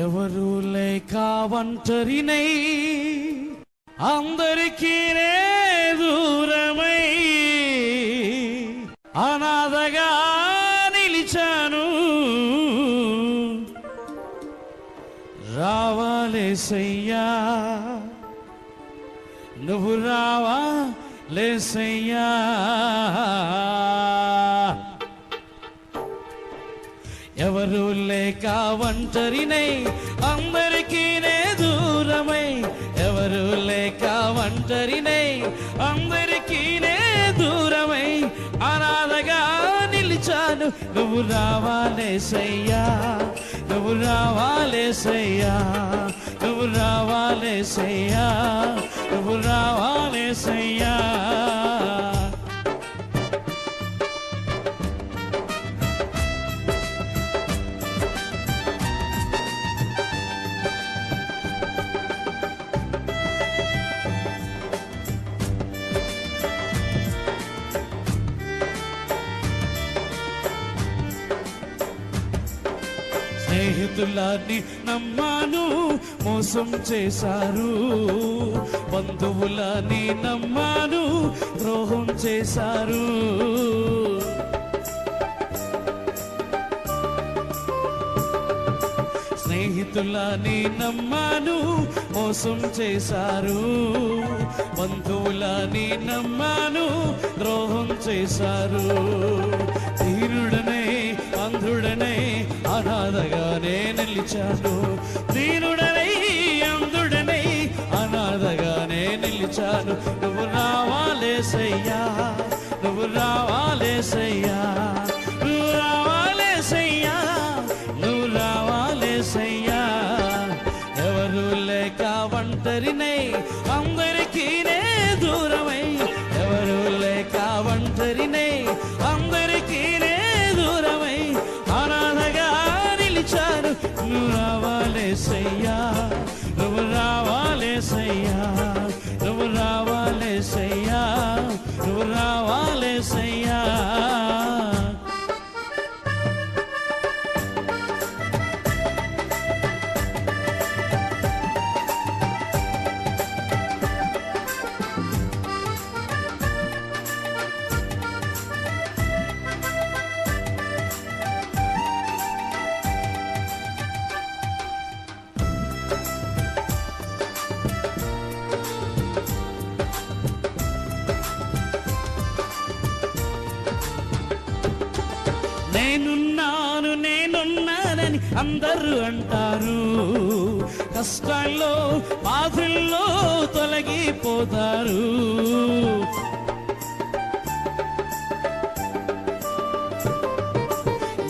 ఎవరు లేక ఒంటరినై అందరికీ దూరమై అనాథగా నిలిచాను. రావాలేసయ్యా, నువ్వు రావాలేసయ్యా. ఎవరు లేక ఒంటరినై అందరికీ దూరమై, ఎవరు లేక ఒంటరినై అందరికీ దూరమై అనాథగా నిలిచాను. నువ్వు రావాలేసయ్యా, నువ్వు రావాలేసయ్యా, నువ్వు రావాలేసయ్యా, నువ్వు రావాలేసయ్యా. స్నేహితులని నమ్మాను, మోసం చేశారు. బంధువులని నమ్మాను, ద్రోహం చేశారు. స్నేహితులని నమ్మాను, మోసం చేశారు. బంధువులని నమ్మాను, ద్రోహం చేశారు. దీనుడనే అంధుడనే అనాథగానే నిలిచాను. దీనుడనై అంధుడనై అనాథగానే నిలిచాను. నువ్వు రావాలేసయ్యా, నువ్వు రావాలేసయ్యా, నువ్వు రావాలేసయ్యా, నువ్వు రావాలేసయ్యా. ఎవరు లేక ఒంటరినై అందరికీ దూరమై, ఎవరు లేక ఒంటరినై అందరికీ దూరమై అనాథగా నిలిచాను. నువ్వు రావాలేసయ్యా, నువ్వు రావాలేసయ్యా, నువ్వు రావాలేసయ్యా, నువ్వు రావాలేసయ్యా. నేనున్నాను నేనున్నానని అందరూ అంటారు. కష్టాల్లో బాధల్లో తొలగిపోతారు.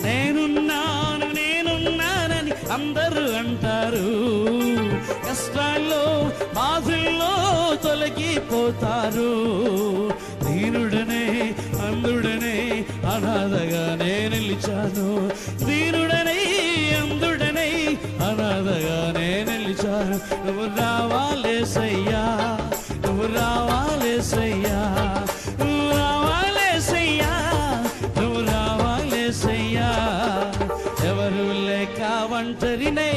నేనున్నాను నేనున్నానని అందరూ అంటారు. కష్టాల్లో బాధల్లో తొలగిపోతారు. దీనుడనే అంధుడనే అనాథగానే నిలిచాను. దీనుడనై అంధుడనై అనాథగానే నిలిచాను. నువ్వు రావాలేసయ్యా, నువ్వు రావాలేసయ్యా, నువ్వు రావాలేసయ్యా, నువ్వు రావాలేసయ్యా. ఎవరు లేక ఒంటరినై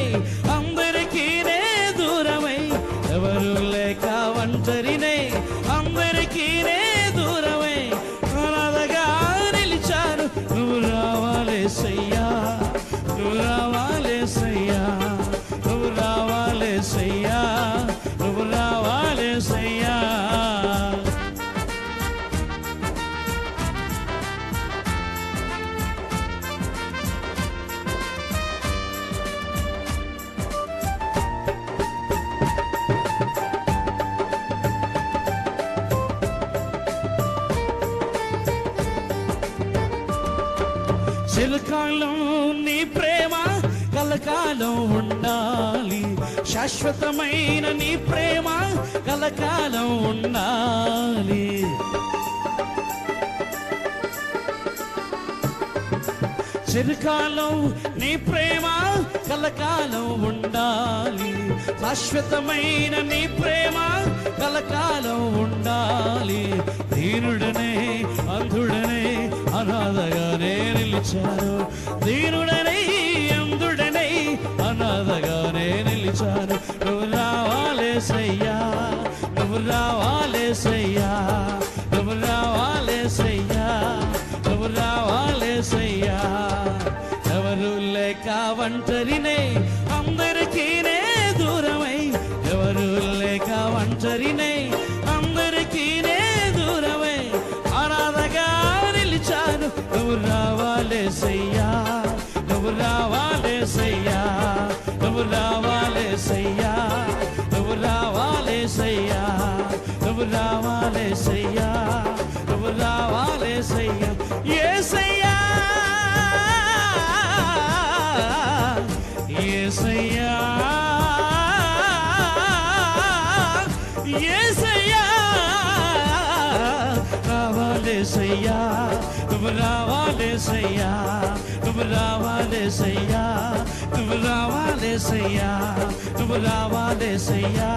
అందరికీ దూరమై, ఎవరు లేక ఒంటరినై అందరికీ దూరమై అనాథగా నిలిచాను. నువ్వు రావాలేసయ్యా, నువ్వు రావాలేసయ్యా, నువ్వు రావాలేసయ్యా, నువ్వు రావాలేసయ్యా. చిరకాలం నీ ప్రేమ కలకాలం ఉండాలి. శాశ్వతమైన నీ ప్రేమ కలకాలం ఉండాలి. చిరకాలం నీ ప్రేమ కలకాలం ఉండాలి. శాశ్వతమైన నీ ప్రేమ కలకాలం ఉండాలి. దీనుడనే అంధుడనే అనాథగానే నిలిచారు. దీనుడనై అంధుడనై అనాథగా ఒంటరినే అందరికీ నే దూరమై ఎవరు లేక ఒంటరినే అందరికీ నే దూరమై అనాథగా నిలిచాను నువ్వు రావాలేసయ్యా నువ్వు రావాలేసయ్యా నువ్వు రావాలేసయ్యా నువ్వు రావాలేసయ్యా నువ్వు రావాలేసయ్యా నువ్వు రావాలేసయ్యా యేసయ్యా యేసయ్యా యేసయ్యా రావాలేసయ్యా నువ్వు రావాలేసయ్యా నువ్వు రావాలేసయ్యా నువ్వు రావాలేసయ్యా నువ్వు రావాలేసయ్యా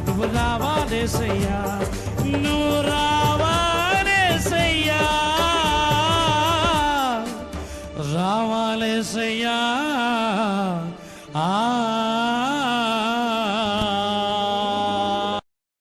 నువ్వు రావాలేసయ్యా నువ్వు రావాలేసయ్యా రావాలేసయ్యా